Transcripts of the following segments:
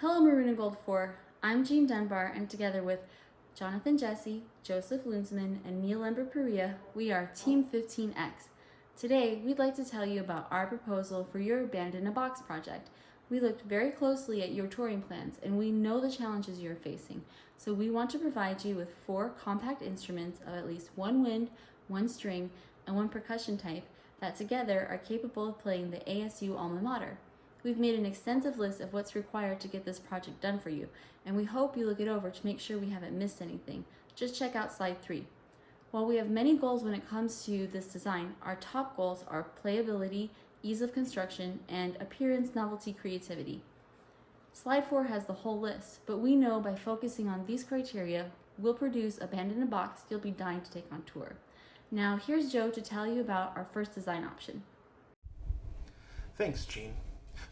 Hello Maroon and Gold 4, I'm Jean Dunbar, and together with Jonathan Jesse, Joseph Lunsman, and Neil Lambert Perea, we are Team 15X. Today, we'd like to tell you about our proposal for your Band in a Box project. We looked very closely at your touring plans, and we know the challenges you're facing, so we want to provide you with 4 compact instruments of at least 1 wind, 1 string, and 1 percussion type that together are capable of playing the ASU alma mater. We've made an extensive list of what's required to get this project done for you, and we hope you look it over to make sure we haven't missed anything. Just check out slide 3. While we have many goals when it comes to this design, our top goals are playability, ease of construction, and appearance, novelty, creativity. Slide 4 has the whole list, but we know by focusing on these criteria, we'll produce a band in a box you'll be dying to take on tour. Now here's Joe to tell you about our first design option. Thanks, Jean.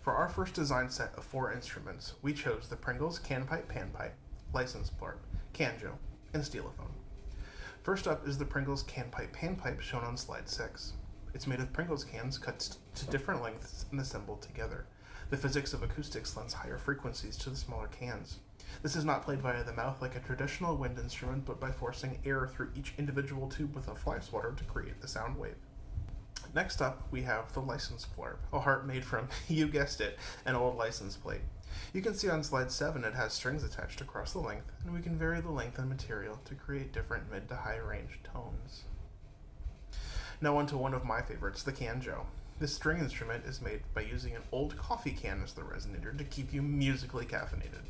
For our first design set of 4 instruments, we chose the Pringles Canpipe Panpipe, License Blarp, Canjo, and Steelophone. First up is the Pringles Canpipe Panpipe shown on slide 6. It's made of Pringles cans cut to different lengths and assembled together. The physics of acoustics lends higher frequencies to the smaller cans. This is not played via the mouth like a traditional wind instrument, but by forcing air through each individual tube with a fly swatter to create the sound wave. Next up, we have the license blarp, a heart made from, you guessed it, an old license plate. You can see on slide 7 it has strings attached across the length, and we can vary the length and material to create different mid to high range tones. Now on to one of my favorites, the canjo. This string instrument is made by using an old coffee can as the resonator to keep you musically caffeinated.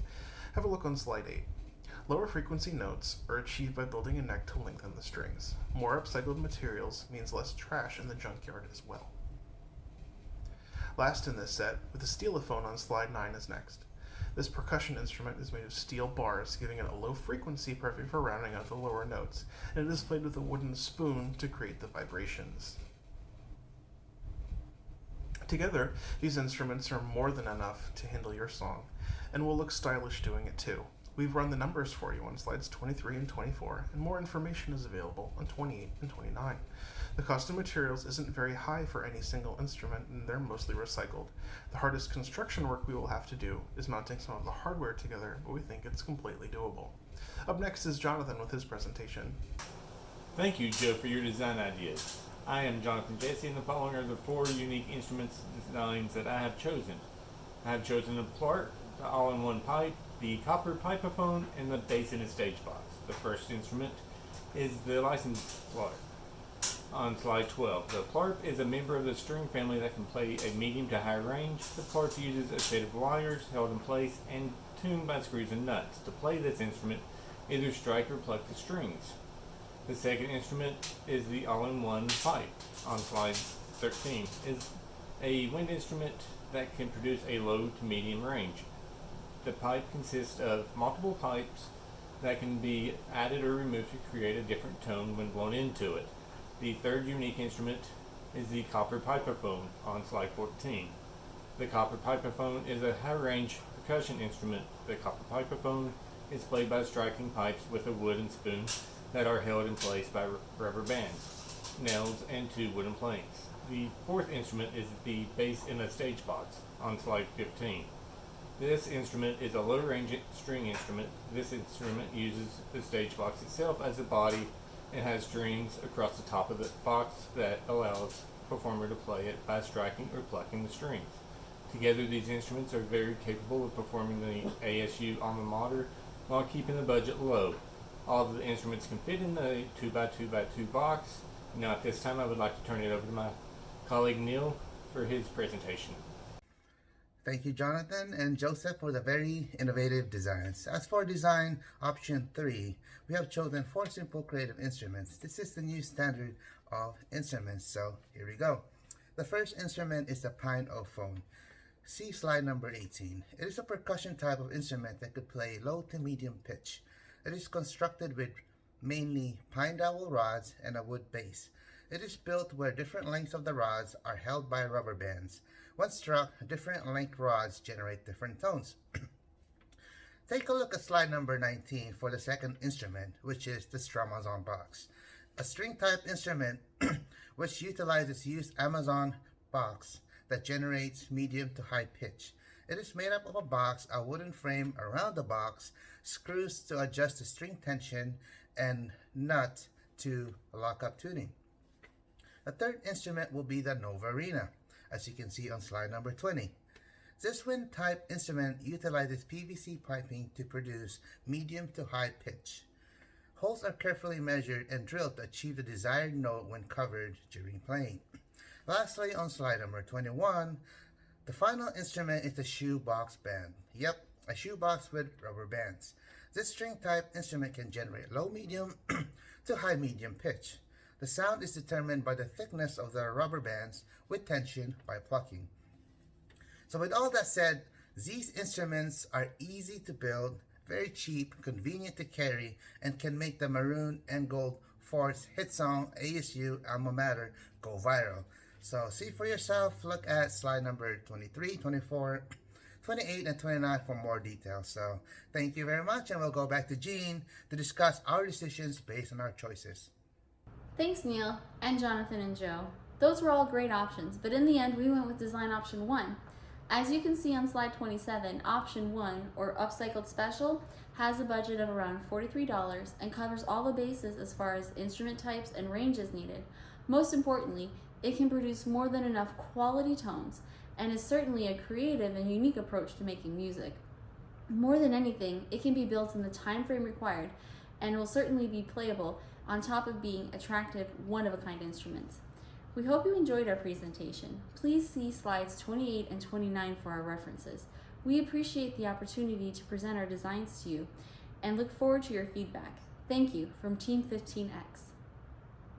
Have a look on slide 8. Lower frequency notes are achieved by building a neck to lengthen the strings. More upcycled materials means less trash in the junkyard as well. Last in this set, with the steelophone on slide 9 is next. This percussion instrument is made of steel bars, giving it a low frequency perfect for rounding out the lower notes, and it is played with a wooden spoon to create the vibrations. Together, these instruments are more than enough to handle your song, and will look stylish doing it too. We've run the numbers for you on slides 23 and 24, and more information is available on 28 and 29. The cost of materials isn't very high for any single instrument, and they're mostly recycled. The hardest construction work we will have to do is mounting some of the hardware together, but we think it's completely doable. Up next is Jonathan with his presentation. Thank you, Joe, for your design ideas. I am Jonathan Jesse, and the following are the 4 unique instruments designs that I have chosen. I have chosen the Blarp, the all-in-one pipe, the copper pipeophone, and the bass in a stage box. The first instrument is the license Blarp. On slide 12, the Blarp is a member of the string family that can play a medium to high range. The Blarp uses a set of wires held in place and tuned by screws and nuts. To play this instrument, either strike or pluck the strings. The second instrument is the all-in-one pipe. On slide 13 is a wind instrument that can produce a low to medium range. The pipe consists of multiple pipes that can be added or removed to create a different tone when blown into it. The third unique instrument is the copper pipeophone on slide 14. The copper pipeophone is a high-range percussion instrument. The copper pipeophone is played by striking pipes with a wooden spoon that are held in place by rubber bands, nails, and 2 wooden planks. The fourth instrument is the bass in a stage box on slide 15. This instrument is a low-range string instrument. This instrument uses the stage box itself as a body and has strings across the top of the box that allows the performer to play it by striking or plucking the strings. Together, these instruments are very capable of performing the ASU alma mater while keeping the budget low. All of the instruments can fit in the 2x2x2 box. Now at this time I would like to turn it over to my colleague Neil for his presentation. Thank you, Jonathan and Joseph, for the very innovative designs. As for design option 3, we have chosen 4 simple creative instruments. This is the new standard of instruments, so here we go. The first instrument is the pineophone. See slide number 18. It is a percussion type of instrument that could play low to medium pitch. It is constructed with mainly pine dowel rods and a wood base. It is built where different lengths of the rods are held by rubber bands. When struck, different length rods generate different tones. Take a look at slide number 19 for the second instrument, which is the Stramazon box. A string type instrument which utilizes used Amazon box that generates medium to high pitch. It is made up of a box, a wooden frame around the box, screws to adjust the string tension, and nut to lock up tuning. The third instrument will be the Novarina, as you can see on slide number 20. This wind type instrument utilizes PVC piping to produce medium to high pitch. Holes are carefully measured and drilled to achieve the desired note when covered during playing. Lastly, on slide number 21, the final instrument is the Shoebox Band. Yep, a shoebox with rubber bands. This string type instrument can generate low medium to high medium pitch. The sound is determined by the thickness of the rubber bands with tension by plucking. So with all that said, these instruments are easy to build, very cheap, convenient to carry, and can make the maroon and gold Ford's hit song ASU Alma Mater go viral. So see for yourself, look at slide number 23, 24, 28, and 29 for more details. So thank you very much, and we'll go back to Jean to discuss our decisions based on our choices. Thanks, Neil, and Jonathan and Joe. Those were all great options, but in the end, we went with design option 1. As you can see on slide 27, option 1, or Upcycled Special, has a budget of around $43 and covers all the bases as far as instrument types and ranges needed. Most importantly, it can produce more than enough quality tones and is certainly a creative and unique approach to making music. More than anything, it can be built in the time frame required and will certainly be playable on top of being attractive, one-of-a-kind instruments. We hope you enjoyed our presentation. Please see slides 28 and 29 for our references. We appreciate the opportunity to present our designs to you and look forward to your feedback. Thank you from Team 15X.